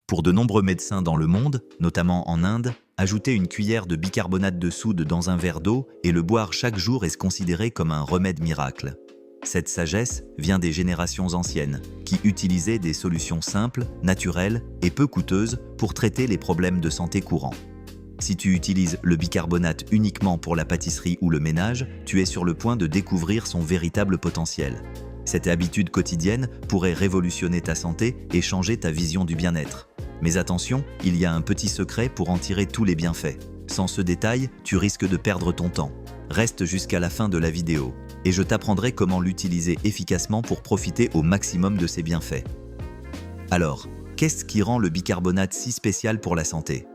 Pour de nombreux médecins dans le monde, notamment en Inde, ajouter une cuillère de bicarbonate de soude dans un verre d'eau et le boire chaque jour est considéré comme un remède miracle. Cette sagesse vient des générations anciennes, qui utilisaient des solutions simples, naturelles et peu coûteuses pour traiter les problèmes de santé courants. Si tu utilises le bicarbonate uniquement pour la pâtisserie ou le ménage, tu es sur le point de découvrir son véritable potentiel. Cette habitude quotidienne pourrait révolutionner ta santé et changer ta vision du bien-être. Mais attention, il y a un petit secret pour en tirer tous les bienfaits. Sans ce détail, tu risques de perdre ton temps. Reste jusqu'à la fin de la vidéo, et je t'apprendrai comment l'utiliser efficacement pour profiter au maximum de ses bienfaits. Alors, qu'est-ce qui rend le bicarbonate si spécial pour la santé ?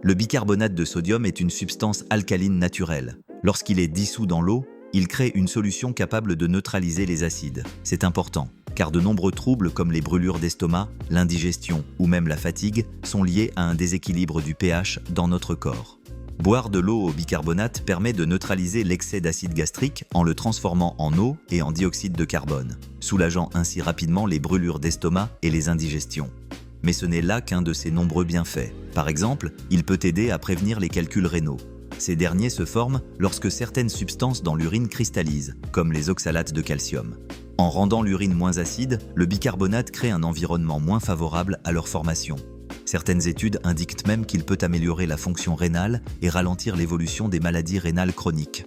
Le bicarbonate de sodium est une substance alcaline naturelle. Lorsqu'il est dissous dans l'eau, il crée une solution capable de neutraliser les acides. C'est important, car de nombreux troubles comme les brûlures d'estomac, l'indigestion ou même la fatigue sont liés à un déséquilibre du pH dans notre corps. Boire de l'eau au bicarbonate permet de neutraliser l'excès d'acide gastrique en le transformant en eau et en dioxyde de carbone, soulageant ainsi rapidement les brûlures d'estomac et les indigestions. Mais ce n'est là qu'un de ses nombreux bienfaits. Par exemple, il peut aider à prévenir les calculs rénaux. Ces derniers se forment lorsque certaines substances dans l'urine cristallisent, comme les oxalates de calcium. En rendant l'urine moins acide, le bicarbonate crée un environnement moins favorable à leur formation. Certaines études indiquent même qu'il peut améliorer la fonction rénale et ralentir l'évolution des maladies rénales chroniques.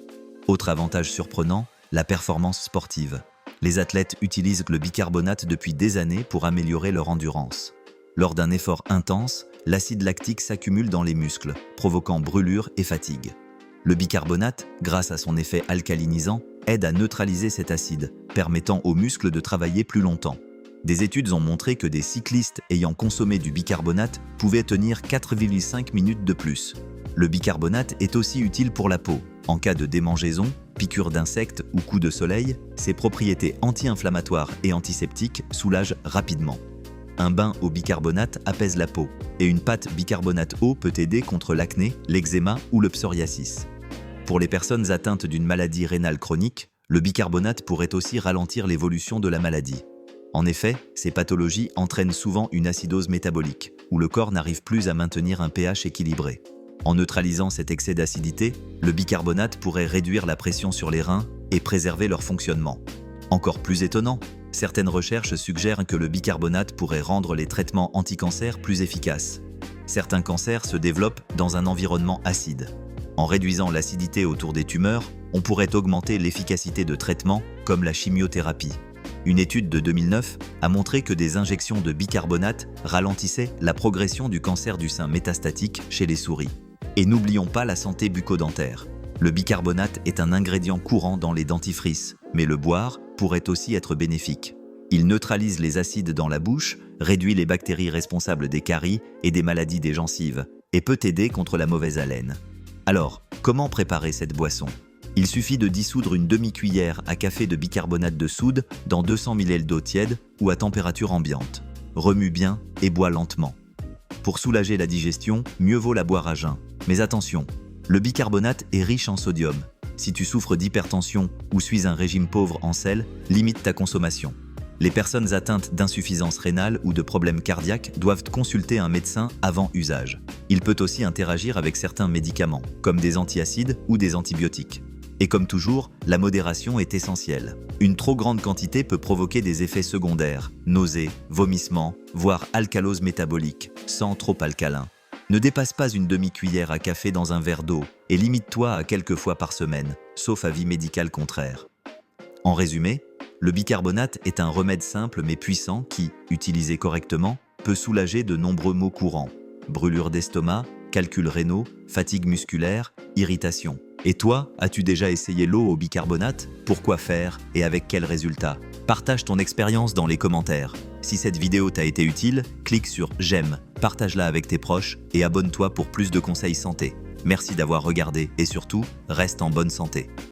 Autre avantage surprenant, la performance sportive. Les athlètes utilisent le bicarbonate depuis des années pour améliorer leur endurance. Lors d'un effort intense, l'acide lactique s'accumule dans les muscles, provoquant brûlure et fatigue. Le bicarbonate, grâce à son effet alcalinisant, aide à neutraliser cet acide, permettant aux muscles de travailler plus longtemps. Des études ont montré que des cyclistes ayant consommé du bicarbonate pouvaient tenir 4,5 minutes de plus. Le bicarbonate est aussi utile pour la peau. En cas de démangeaison, piqûres d'insectes ou coups de soleil, ses propriétés anti-inflammatoires et antiseptiques soulagent rapidement. Un bain au bicarbonate apaise la peau, et une pâte bicarbonate eau peut aider contre l'acné, l'eczéma ou le psoriasis. Pour les personnes atteintes d'une maladie rénale chronique, le bicarbonate pourrait aussi ralentir l'évolution de la maladie. En effet, ces pathologies entraînent souvent une acidose métabolique, où le corps n'arrive plus à maintenir un pH équilibré. En neutralisant cet excès d'acidité, le bicarbonate pourrait réduire la pression sur les reins et préserver leur fonctionnement. Encore plus étonnant, certaines recherches suggèrent que le bicarbonate pourrait rendre les traitements anti-cancer plus efficaces. Certains cancers se développent dans un environnement acide. En réduisant l'acidité autour des tumeurs, on pourrait augmenter l'efficacité de traitements comme la chimiothérapie. Une étude de 2009 a montré que des injections de bicarbonate ralentissaient la progression du cancer du sein métastatique chez les souris. Et n'oublions pas la santé bucco-dentaire. Le bicarbonate est un ingrédient courant dans les dentifrices, mais le boire pourrait aussi être bénéfique. Il neutralise les acides dans la bouche, réduit les bactéries responsables des caries et des maladies des gencives, et peut aider contre la mauvaise haleine. Alors, comment préparer cette boisson ? Il suffit de dissoudre une demi-cuillère à café de bicarbonate de soude dans 200 ml d'eau tiède ou à température ambiante. Remue bien et bois lentement. Pour soulager la digestion, mieux vaut la boire à jeun. Mais attention, le bicarbonate est riche en sodium. Si tu souffres d'hypertension ou suis un régime pauvre en sel, limite ta consommation. Les personnes atteintes d'insuffisance rénale ou de problèmes cardiaques doivent consulter un médecin avant usage. Il peut aussi interagir avec certains médicaments, comme des antiacides ou des antibiotiques. Et comme toujours, la modération est essentielle. Une trop grande quantité peut provoquer des effets secondaires, nausées, vomissements, voire alcalose métabolique, sang trop alcalin. Ne dépasse pas une demi-cuillère à café dans un verre d'eau et limite-toi à quelques fois par semaine, sauf avis médical contraire. En résumé, le bicarbonate est un remède simple mais puissant qui, utilisé correctement, peut soulager de nombreux maux courants. Brûlure d'estomac, calculs rénaux, fatigue musculaire, irritation. Et toi, as-tu déjà essayé l'eau au bicarbonate ? Pourquoi faire et avec quels résultats ? Partage ton expérience dans les commentaires. Si cette vidéo t'a été utile, clique sur j'aime, partage-la avec tes proches et abonne-toi pour plus de conseils santé. Merci d'avoir regardé et surtout, reste en bonne santé.